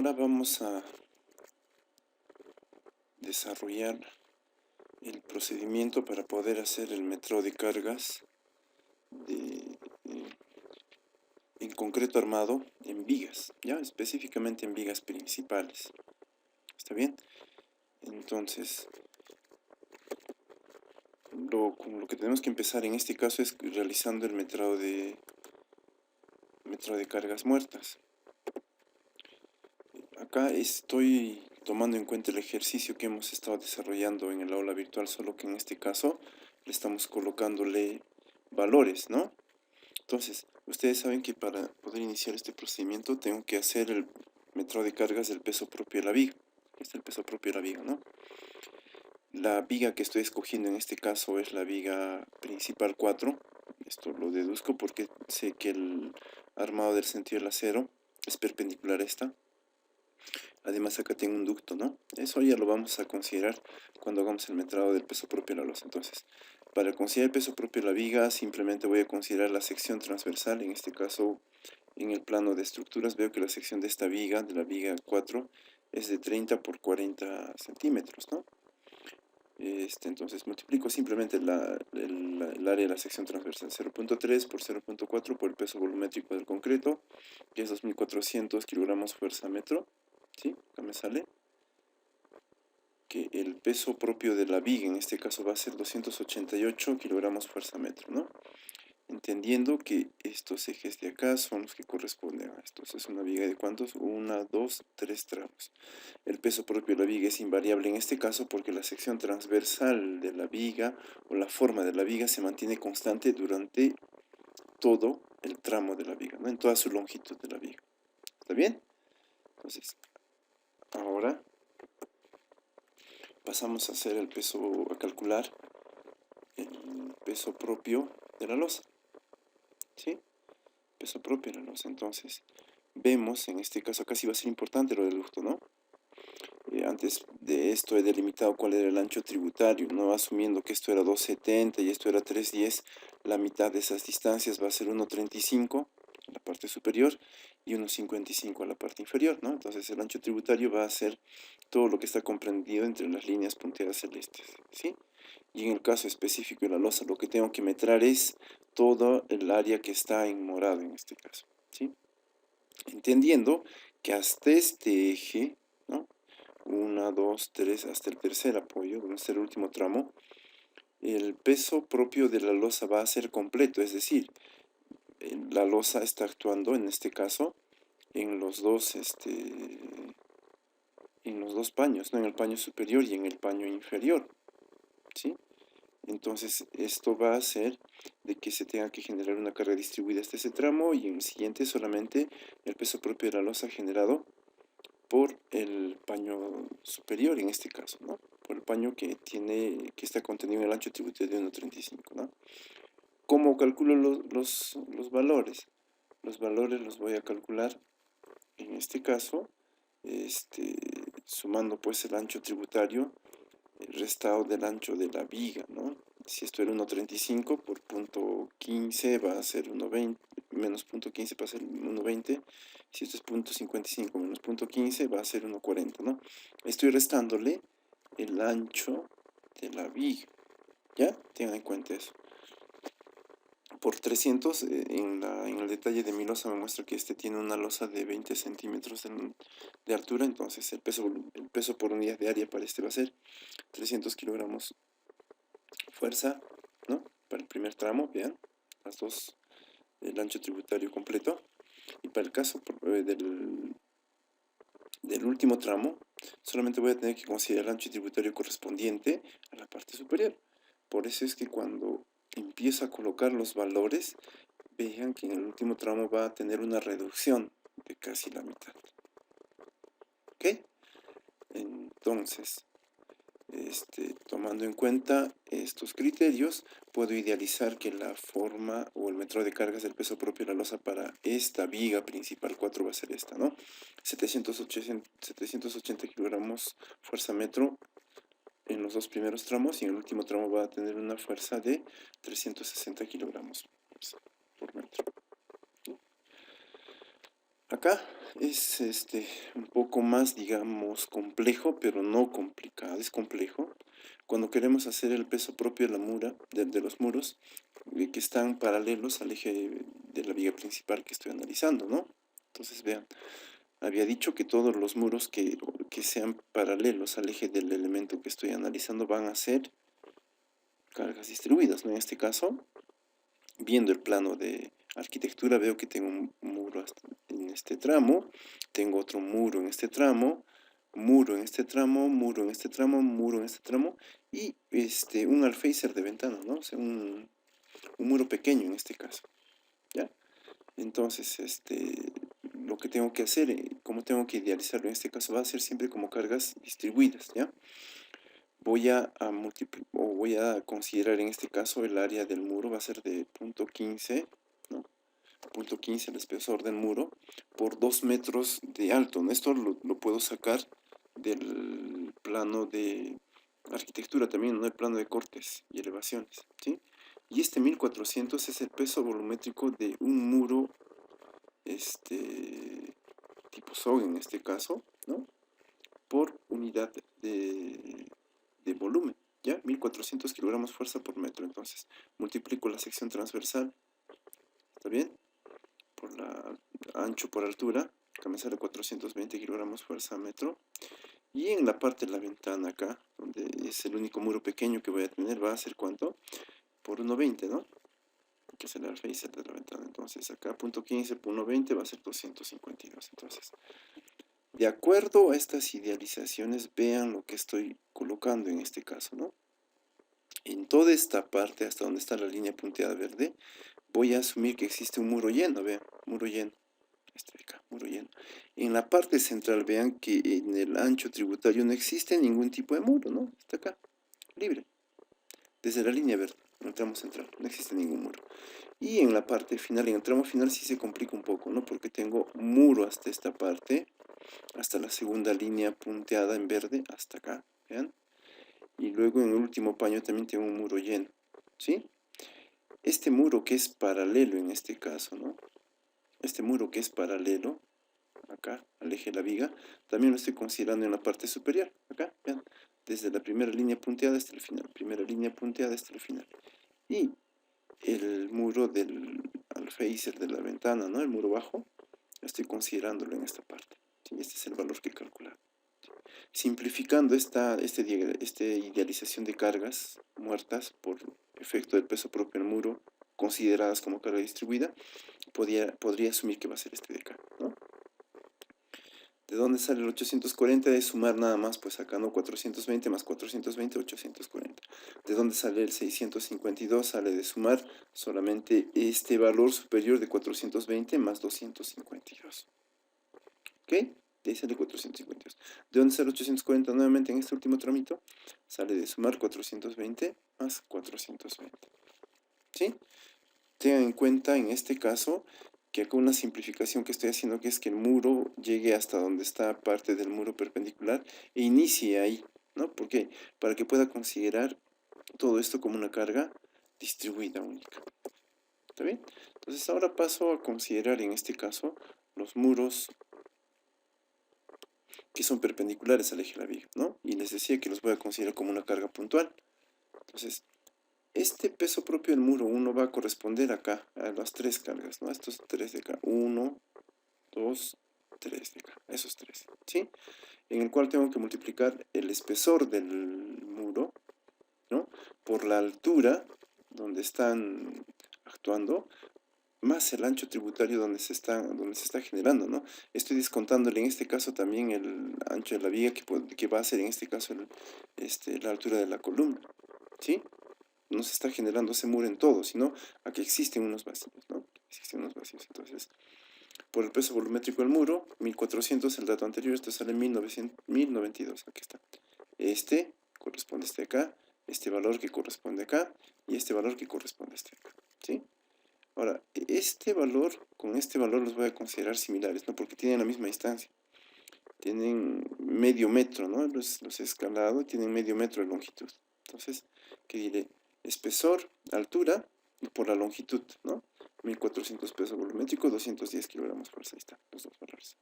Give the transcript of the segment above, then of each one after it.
Ahora vamos a desarrollar el procedimiento para poder hacer el método de cargas en concreto armado en vigas, ya específicamente en vigas principales. ¿Está bien? Entonces, con lo que tenemos que empezar en este caso es realizando el método de cargas muertas. Acá estoy tomando en cuenta el ejercicio que hemos estado desarrollando en el aula virtual, solo que en este caso le estamos colocándole valores, ¿no? Entonces, ustedes saben que para poder iniciar este procedimiento tengo que hacer el método de cargas del peso propio de la viga. Este es el peso propio de la viga, ¿no? La viga que estoy escogiendo en este caso es la viga principal 4. Esto lo deduzco porque sé que el armado del sentido del acero es perpendicular a esta. Además acá tengo un ducto, ¿no? Eso ya lo vamos a considerar cuando hagamos el metrado del peso propio de la losa. Entonces, para considerar el peso propio de la viga, simplemente voy a considerar la sección transversal. En este caso, en el plano de estructuras, veo que la sección de esta viga, de la viga 4, es de 30 por 40 centímetros, ¿no? Entonces multiplico simplemente el área de la sección transversal, 0.3 por 0.4 por el peso volumétrico del concreto, que es 2400 kilogramos fuerza metro. ¿Sí? Acá me sale que el peso propio de la viga en este caso va a ser 288 kilogramos fuerza metro, ¿no? Entendiendo que estos ejes de acá son los que corresponden a estos. Es una viga de ¿cuántos? 1, 2, 3 tramos. El peso propio de la viga es invariable en este caso porque la sección transversal de la viga o la forma de la viga se mantiene constante durante todo el tramo de la viga, ¿no? En toda su longitud de la viga. ¿Está bien? Entonces, ahora pasamos a hacer a calcular el peso propio de la losa. ¿Sí? Peso propio de la losa. Entonces, vemos, en este caso acá sí va a ser importante lo del ducto, ¿no? Antes de esto he delimitado cuál era el ancho tributario, ¿no? Asumiendo que esto era 270 y esto era 310, la mitad de esas distancias va a ser 1.35 a la parte superior y 1.55 a la parte inferior, ¿no? Entonces el ancho tributario va a ser todo lo que está comprendido entre las líneas punteadas celestes, ¿sí? Y en el caso específico de la losa, lo que tengo que metrar es todo el área que está en morado en este caso, ¿sí? Entendiendo que hasta este eje, ¿no? 1, 2, 3, hasta el tercer apoyo, donde está el último tramo, el peso propio de la losa va a ser completo, es decir, la losa está actuando en este caso en los dos paños, ¿no? En el paño superior y en el paño inferior, ¿sí? Entonces esto va a hacer de que se tenga que generar una carga distribuida hasta ese tramo y en el siguiente solamente el peso propio de la losa generado por el paño superior en este caso, ¿no? Por el paño que está contenido en el ancho tributario de 1.35, ¿no? ¿Cómo calculo los valores? Los valores los voy a calcular en este caso sumando pues el ancho tributario restado del ancho de la viga, ¿no? Si esto era 1.35 por punto 15 va a ser 1.20, menos punto 15 va a ser 1.20, si esto es punto 55 menos punto 15 va a ser 1.40, ¿no? Estoy restándole el ancho de la viga, ¿ya? Tengan en cuenta eso. Por 300, en el detalle de mi losa me muestra que tiene una losa de 20 centímetros de altura, entonces el peso por unidad de área para va a ser 300 kilogramos fuerza, ¿no? Para el primer tramo, vean, las dos, el ancho tributario completo. Y para el caso del último tramo, solamente voy a tener que considerar el ancho tributario correspondiente a la parte superior. Por eso es que cuando empiezo a colocar los valores, vean que en el último tramo va a tener una reducción de casi la mitad. ¿Ok? Entonces, tomando en cuenta estos criterios, puedo idealizar que la forma o el metro de cargas del peso propio de la losa para esta viga principal 4 va a ser esta, ¿no? 780 kilogramos fuerza metro en los dos primeros tramos y en el último tramo va a tener una fuerza de 360 kilogramos por metro. Acá es un poco más, digamos, complejo, pero no complicado, es complejo. Cuando queremos hacer el peso propio de la de los muros, que están paralelos al eje de la viga principal que estoy analizando, ¿no? Entonces vean, había dicho que todos los muros que sean paralelos al eje del elemento que estoy analizando van a ser cargas distribuidas, ¿no? En este caso, viendo el plano de arquitectura, veo que tengo un muro en este tramo, tengo otro muro en este tramo, muro en este tramo, muro en este tramo, muro en este tramo, y un alféizar de ventana, ¿no? O sea, un muro pequeño en este caso, ¿ya? Entonces, lo que tengo que hacer, como tengo que idealizarlo en este caso, va a ser siempre como cargas distribuidas, ¿ya? Voy a considerar en este caso el área del muro, va a ser de punto 15, ¿no? Punto 15 el espesor del muro, por 2 metros de alto, ¿no? Esto lo puedo sacar del plano de arquitectura también, ¿no? El plano de cortes y elevaciones, ¿sí? Y 1400 es el peso volumétrico de un muro, tipo SOG en este caso, ¿no? Por unidad de volumen, ¿ya? 1400 kilogramos fuerza por metro. Entonces, multiplico la sección transversal, ¿está bien? Por la ancho por altura, acá me sale 420 kilogramos fuerza a metro. Y en la parte de la ventana acá, donde es el único muro pequeño que voy a tener, va a ser ¿cuánto? Por 1,20, ¿no? Que es el alféizar de la ventana. Entonces acá, punto 15 por 1,20 va a ser 252. Entonces, de acuerdo a estas idealizaciones, vean lo que estoy colocando en este caso, ¿no? En toda esta parte, hasta donde está la línea punteada verde, voy a asumir que existe un muro lleno, vean, muro lleno. Este de acá, muro lleno. En la parte central, vean que en el ancho tributario no existe ningún tipo de muro, ¿no? Está acá, libre. Desde la línea verde, en el tramo central, no existe ningún muro. Y en la parte final, en el tramo final sí se complica un poco, ¿no? Porque tengo muro hasta esta parte, hasta la segunda línea punteada en verde, hasta acá, vean. Y luego en el último paño también tengo un muro lleno, ¿sí? Este muro que es paralelo en este caso, ¿no? Este muro que es paralelo, acá, al eje de la viga, también lo estoy considerando en la parte superior, acá, vean, desde la primera línea punteada hasta el final, primera línea punteada hasta el final. Y el muro del alféizar de la ventana, ¿no? El muro bajo, estoy considerándolo en esta parte. ¿Sí? Este es el valor que he calculado. Simplificando esta idealización de cargas muertas por efecto del peso propio del muro, consideradas como carga distribuida, podría asumir que va a ser este de acá, ¿no? ¿De dónde sale el 840? De sumar nada más, pues acá, ¿no? 420 más 420, 840. ¿De dónde sale el 652? Sale de sumar solamente este valor superior de 420 más 252. ¿Ok? De ahí sale 452. ¿De dónde sale 840 nuevamente en este último tramito? Sale de sumar 420 más 420. ¿Sí? Tengan en cuenta en este caso que acá una simplificación que estoy haciendo, que es que el muro llegue hasta donde está parte del muro perpendicular e inicie ahí, ¿no? ¿Por qué? Para que pueda considerar todo esto como una carga distribuida única. ¿Está bien? Entonces ahora paso a considerar en este caso los muros que son perpendiculares al eje de la viga, ¿no? Y les decía que los voy a considerar como una carga puntual. Entonces, este peso propio del muro 1 va a corresponder acá a las tres cargas, ¿no? Estos tres de acá. 1, 2, 3 de acá. Esos tres, ¿sí? En el cual tengo que multiplicar el espesor del muro, ¿no? Por la altura donde están actuando, más el ancho tributario donde se está generando, ¿no? Estoy descontándole en este caso también el ancho de la viga que va a ser en este caso la altura de la columna, ¿sí? No se está generando ese muro en todo, sino aquí existen unos vacíos, ¿no? Existen unos vacíos. Entonces, por el peso volumétrico del muro, 1400, el dato anterior, esto sale 1092, aquí está. Este corresponde a este acá, este valor que corresponde acá, y este valor que corresponde a este acá, ¿sí? Ahora, este valor con este valor los voy a considerar similares, ¿no? Porque tienen la misma distancia. Tienen medio metro, ¿no? Los he escalado y tienen medio metro de longitud. Entonces, ¿qué diré? Espesor, altura, y por la longitud, ¿no? 1400 peso volumétrico, 210 kilogramos fuerza. Ahí están los dos valores.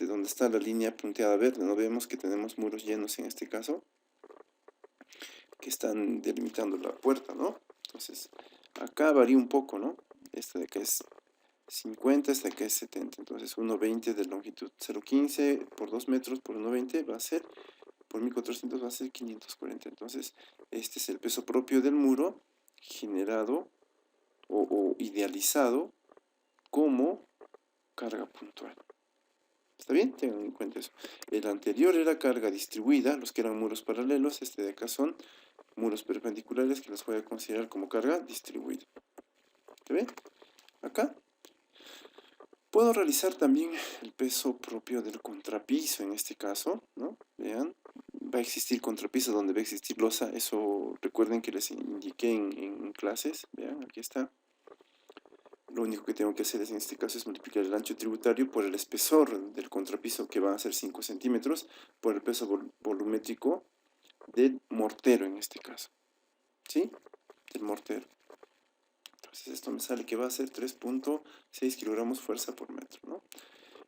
Donde está la línea punteada verde, ¿no? Vemos que tenemos muros llenos en este caso, que están delimitando la puerta, ¿no? Entonces, acá varía un poco, ¿no? Esta de acá es 50, esta de acá es 70. Entonces, 1,20 de longitud, 0,15 por 2 metros por 1,20 va a ser, por 1400 va a ser 540. Entonces, este es el peso propio del muro generado o idealizado como carga puntual. ¿Está bien? Tengan en cuenta eso. El anterior era carga distribuida, los que eran muros paralelos. Este de acá son muros perpendiculares que los voy a considerar como carga distribuida. ¿Está bien? Acá puedo realizar también el peso propio del contrapiso en este caso, ¿no? Vean, va a existir contrapiso donde va a existir losa. Eso recuerden que les indiqué en clases. Vean, aquí está. Lo único que tengo que hacer en este caso es multiplicar el ancho tributario por el espesor del contrapiso, que va a ser 5 centímetros, por el peso volumétrico del mortero en este caso. ¿Sí? Del mortero. Entonces esto me sale que va a ser 3,6 kilogramos fuerza por metro, ¿no?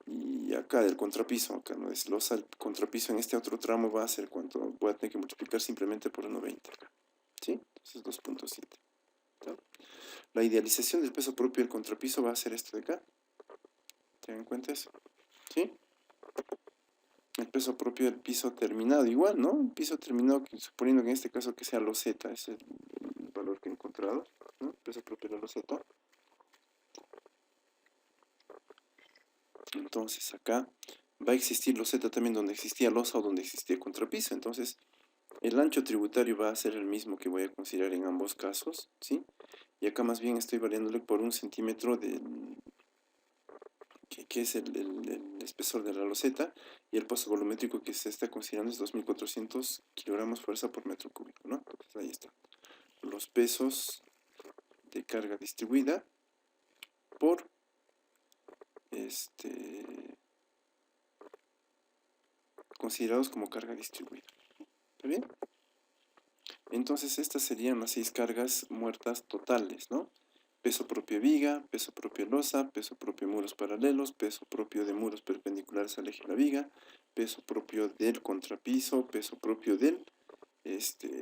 Y acá del contrapiso, acá no es losa, el contrapiso en este otro tramo va a ser cuánto, voy a tener que multiplicar simplemente por 1,20 acá. ¿Sí? Entonces 2,7. La idealización del peso propio del contrapiso va a ser esto de acá. ¿Tengan en cuenta eso? ¿Sí? El peso propio del piso terminado, igual, ¿no? Un piso terminado, suponiendo que en este caso que sea loseta, ese es el valor que he encontrado, ¿no? Peso propio de la loseta. Entonces acá va a existir loseta también donde existía losa o donde existía contrapiso. Entonces el ancho tributario va a ser el mismo que voy a considerar en ambos casos, ¿sí? Y acá más bien estoy variándole por 1 centímetro que es el espesor de la loseta, y el peso volumétrico que se está considerando es 2400 kilogramos fuerza por metro cúbico, ¿no? Entonces ahí está. Los pesos de carga distribuida por considerados como carga distribuida. ¿Está bien? Entonces estas serían las 6 cargas muertas totales, ¿no? Peso propio viga, peso propio losa, peso propio muros paralelos, peso propio de muros perpendiculares al eje de la viga, peso propio del contrapiso, peso propio del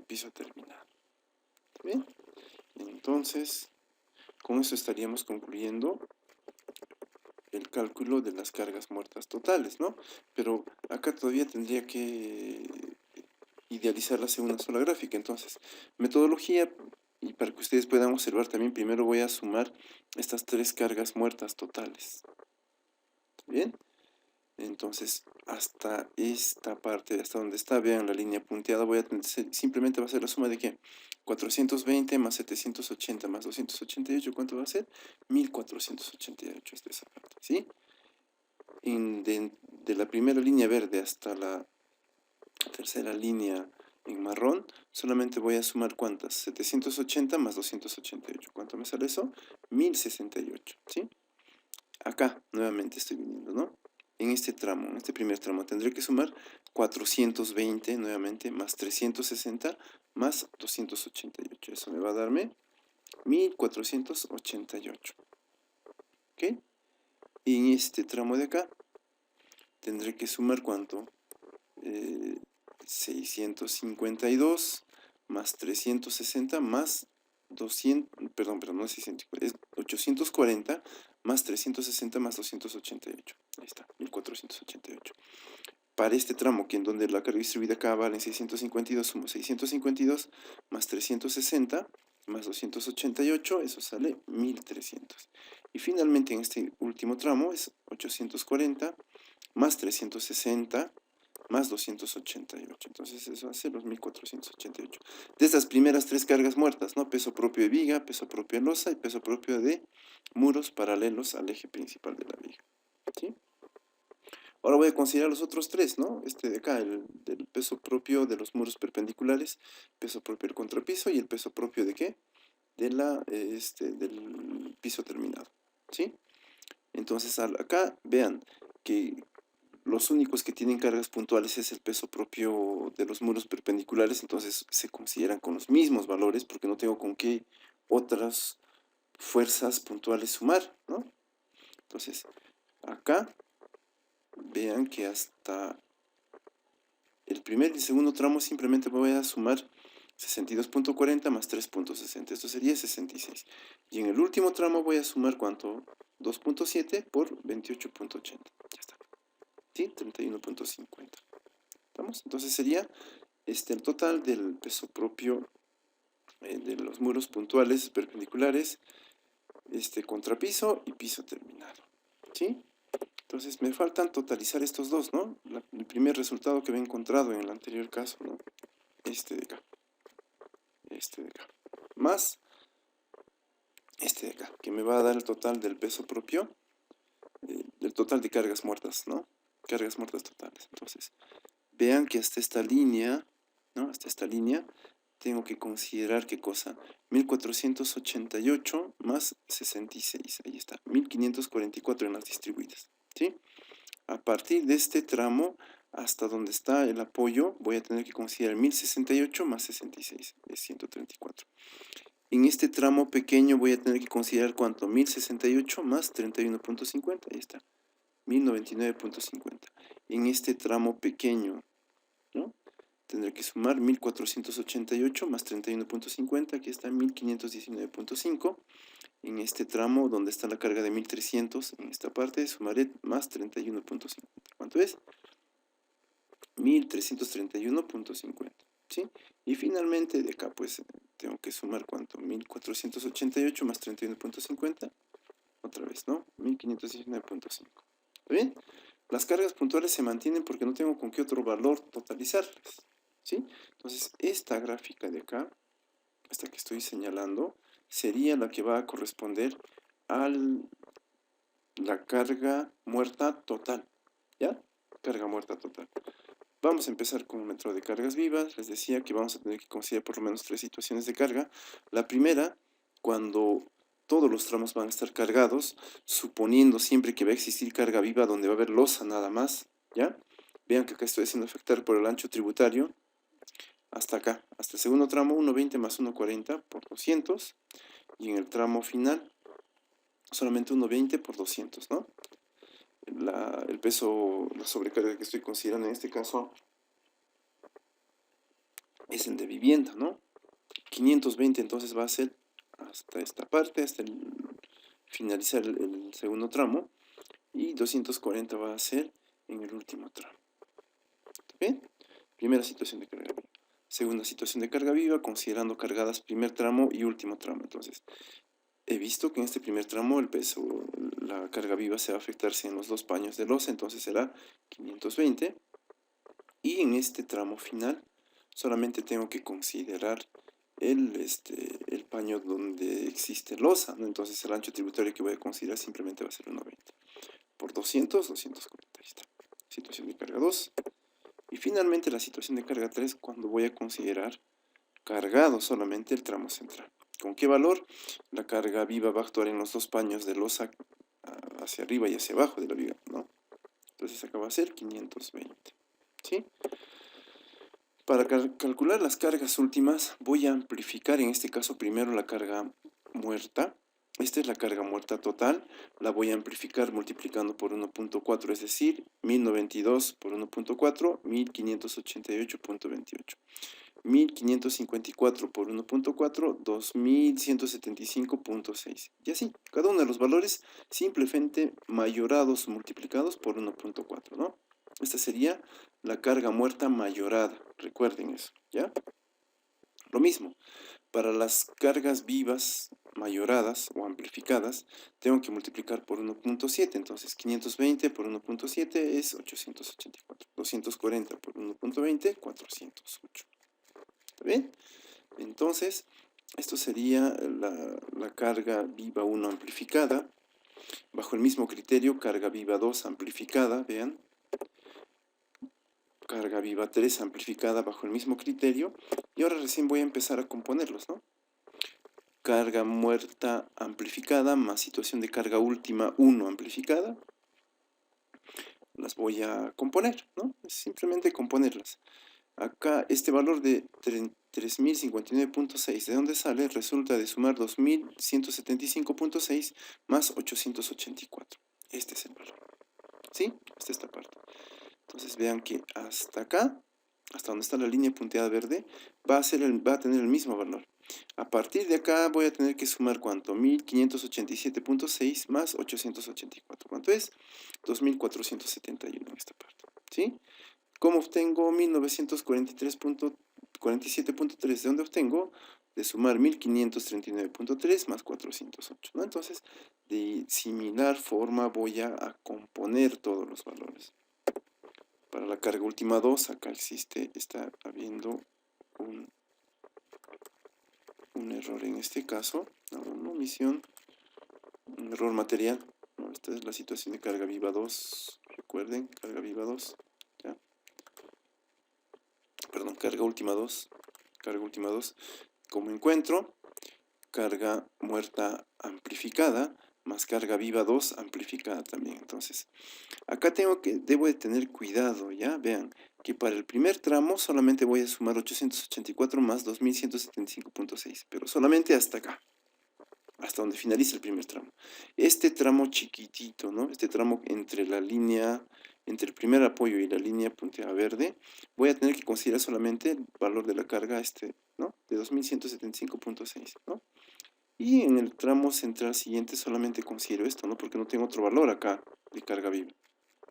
piso terminado. ¿Está bien? Entonces, con eso estaríamos concluyendo el cálculo de las cargas muertas totales, ¿no? Pero acá todavía tendría que idealizarlas en una sola gráfica. Entonces, metodología, y para que ustedes puedan observar también, primero voy a sumar estas 3 cargas muertas totales. ¿Bien? Entonces, hasta esta parte, hasta donde está, vean la línea punteada, voy a tener, simplemente va a ser la suma de ¿qué? 420 más 780 más 288, ¿cuánto va a ser? 1488 es de esa parte, ¿sí? De la primera línea verde hasta la tercera línea en marrón, solamente voy a sumar ¿cuántas? 780 más 288. ¿Cuánto me sale eso? 1068, ¿sí? Acá nuevamente estoy viniendo, ¿no? En este tramo, en este primer tramo, tendré que sumar 420 nuevamente más 360 más 288. Eso me va a darme 1488. ¿Ok? Y en este tramo de acá tendré que sumar ¿cuánto? 652 más 360 más 200, perdón, no es 650, es 840 más 360 más 288. Ahí está, 1488. Para este tramo, que en donde la carga distribuida acá vale en 652, sumo 652 más 360 más 288, eso sale 1300. Y finalmente en este último tramo es 840 más 360 más 288. Entonces eso hace los 1488. De estas primeras 3 cargas muertas, ¿no? Peso propio de viga, peso propio de losa y peso propio de muros paralelos al eje principal de la viga. ¿Sí? Ahora voy a considerar los otros 3, ¿no? Este de acá, el del peso propio de los muros perpendiculares, peso propio del contrapiso y el peso propio de ¿qué? Del piso terminado. ¿Sí? Entonces acá vean que los únicos que tienen cargas puntuales es el peso propio de los muros perpendiculares, entonces se consideran con los mismos valores porque no tengo con qué otras fuerzas puntuales sumar, ¿no? Entonces, acá, vean que hasta el primer y el segundo tramo simplemente voy a sumar 62.40 más 3.60. Esto sería 66. Y en el último tramo voy a sumar, ¿cuánto? 2.7 por 28.80. Ya está. ¿Sí? 31.50. ¿Estamos? Entonces sería el total del peso propio de los muros puntuales perpendiculares, contrapiso y piso terminado. ¿Sí? Entonces me faltan totalizar estos dos, ¿no? El primer resultado que había encontrado en el anterior caso, ¿no? Este de acá. Este de acá. Más este de acá, que me va a dar el total del peso propio, del total de cargas muertas, ¿no? Cargas muertas totales. Entonces, vean que hasta esta línea, ¿no? Hasta esta línea, tengo que considerar qué cosa. 1488 más 66. Ahí está. 1544 en las distribuidas. ¿Sí? A partir de este tramo hasta donde está el apoyo, voy a tener que considerar 1068 más 66. Es 134. En este tramo pequeño voy a tener que considerar ¿cuánto? 1068 más 31.50. Ahí está. 1099.50. En este tramo pequeño, ¿no? Tendré que sumar 1488 más 31.50, aquí está 1519.5. En este tramo donde está la carga de 1300, en esta parte sumaré más 31.50. ¿Cuánto es? 1331.50. ¿Sí? Y finalmente de acá pues tengo que sumar ¿cuánto? 1488 más 31.50. Otra vez, ¿no? 1519.5. ¿Está bien? Las cargas puntuales se mantienen porque no tengo con qué otro valor totalizarlas. ¿Sí? Entonces, esta gráfica de acá, esta que estoy señalando, sería la que va a corresponder a la carga muerta total. ¿Ya? Carga muerta total. Vamos a empezar con el método de cargas vivas. Les decía que vamos a tener que considerar por lo menos 3 situaciones de carga. La primera, cuando todos los tramos van a estar cargados, suponiendo siempre que va a existir carga viva donde va a haber losa nada más, ¿ya? Vean que acá estoy haciendo afectar por el ancho tributario hasta acá, hasta el segundo tramo 1.20 más 1.40 por 200, y en el tramo final solamente 1.20 por 200, ¿no? El peso, la sobrecarga que estoy considerando en este caso es el de vivienda, ¿no? 520 entonces va a ser hasta esta parte, hasta finalizar el segundo tramo, y 240 va a ser en el último tramo. ¿Está bien? Primera situación de carga viva. Segunda situación de carga viva, considerando cargadas primer tramo y último tramo. Entonces, he visto que en este primer tramo el peso, la carga viva se va a afectarse en los dos paños de losa, entonces será 520. Y en este tramo final, solamente tengo que considerar el paño donde existe losa, ¿no? Entonces el ancho tributario que voy a considerar simplemente va a ser 1.20. Por 200, 240, ahí está. Situación de carga 2. Y finalmente la situación de carga 3, cuando voy a considerar cargado solamente el tramo central. ¿Con qué valor? La carga viva va a actuar en los dos paños de losa hacia arriba y hacia abajo de la viga, ¿no? Entonces acá va a ser 520. ¿Sí? Para calcular las cargas últimas, voy a amplificar en este caso primero la carga muerta. Esta es la carga muerta total. La voy a amplificar multiplicando por 1.4, es decir, 1092 por 1.4, 1588.28. 1554 por 1.4, 2175.6. Y así, cada uno de los valores simplemente mayorados o multiplicados por 1.4, ¿no? Esta sería la carga muerta mayorada. Recuerden eso, ¿ya? Lo mismo, para las cargas vivas mayoradas o amplificadas, tengo que multiplicar por 1.7. Entonces, 520 por 1.7 es 884. 240 por 1.20, 408. ¿Está bien? Entonces, esto sería la carga viva 1 amplificada. Bajo el mismo criterio, carga viva 2 amplificada, vean. Carga viva 3 amplificada bajo el mismo criterio. Y ahora recién voy a empezar a componerlos, ¿no? Carga muerta amplificada más situación de carga última 1 amplificada. Las voy a componer, ¿no? Simplemente componerlas. acá este valor de 3059.6, ¿de dónde sale? Resulta de sumar 2175.6 más 884. Este es el valor, ¿sí? Hasta esta parte. Entonces vean que hasta acá, hasta donde está la línea punteada verde, va a tener el mismo valor. A partir de acá voy a tener que sumar ¿cuánto? 1587.6 más 884. ¿Cuánto es? 2471 en esta parte, ¿sí? ¿Cómo obtengo 1943.47.3? ¿De dónde obtengo? De sumar 1539.3 más 408, ¿no? Entonces, de similar forma voy a componer todos los valores. Para la carga última 2, acá está habiendo un error en este caso, una omisión, un error material. ¿No? Esta es la situación de carga viva 2, recuerden, carga viva 2, ¿ya? Perdón, carga última 2, como encuentro, carga muerta amplificada, más carga viva 2 amplificada también. Entonces, acá debo de tener cuidado, ¿ya? Vean, que para el primer tramo solamente voy a sumar 884 más 2175.6, pero solamente hasta acá, hasta donde finaliza el primer tramo. Este tramo chiquitito, ¿no? Este tramo entre el primer apoyo y la línea punteada verde, voy a tener que considerar solamente el valor de la carga, ¿no? De 2175.6, ¿no? Y en el tramo central siguiente solamente considero esto, ¿no? Porque no tengo otro valor acá de carga viva,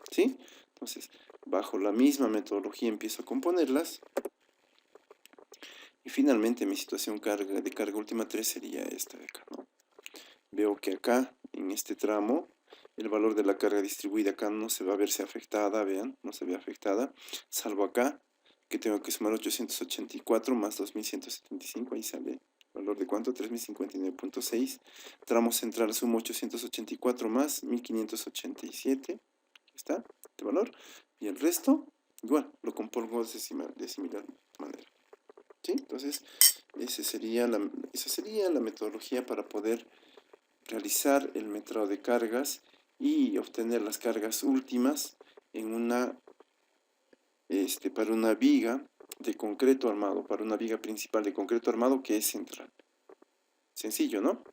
¿sí? Entonces, bajo la misma metodología empiezo a componerlas. Y finalmente mi situación de carga última 3 sería esta de acá, ¿no? Veo que acá, en este tramo, el valor de la carga distribuida acá no se va a verse afectada, vean, no se ve afectada, salvo acá, que tengo que sumar 884 más 2175, ahí sale el valor de ¿cuánto? 3059.6. Tramo central sumo 884 más 1587, ¿está? Este valor. Y el resto, igual, lo compongo de similar manera. ¿Sí? Entonces, esa sería la metodología para poder realizar el metrado de cargas y obtener las cargas últimas en para una viga de concreto armado, para una viga principal de concreto armado que es central. Sencillo, ¿no?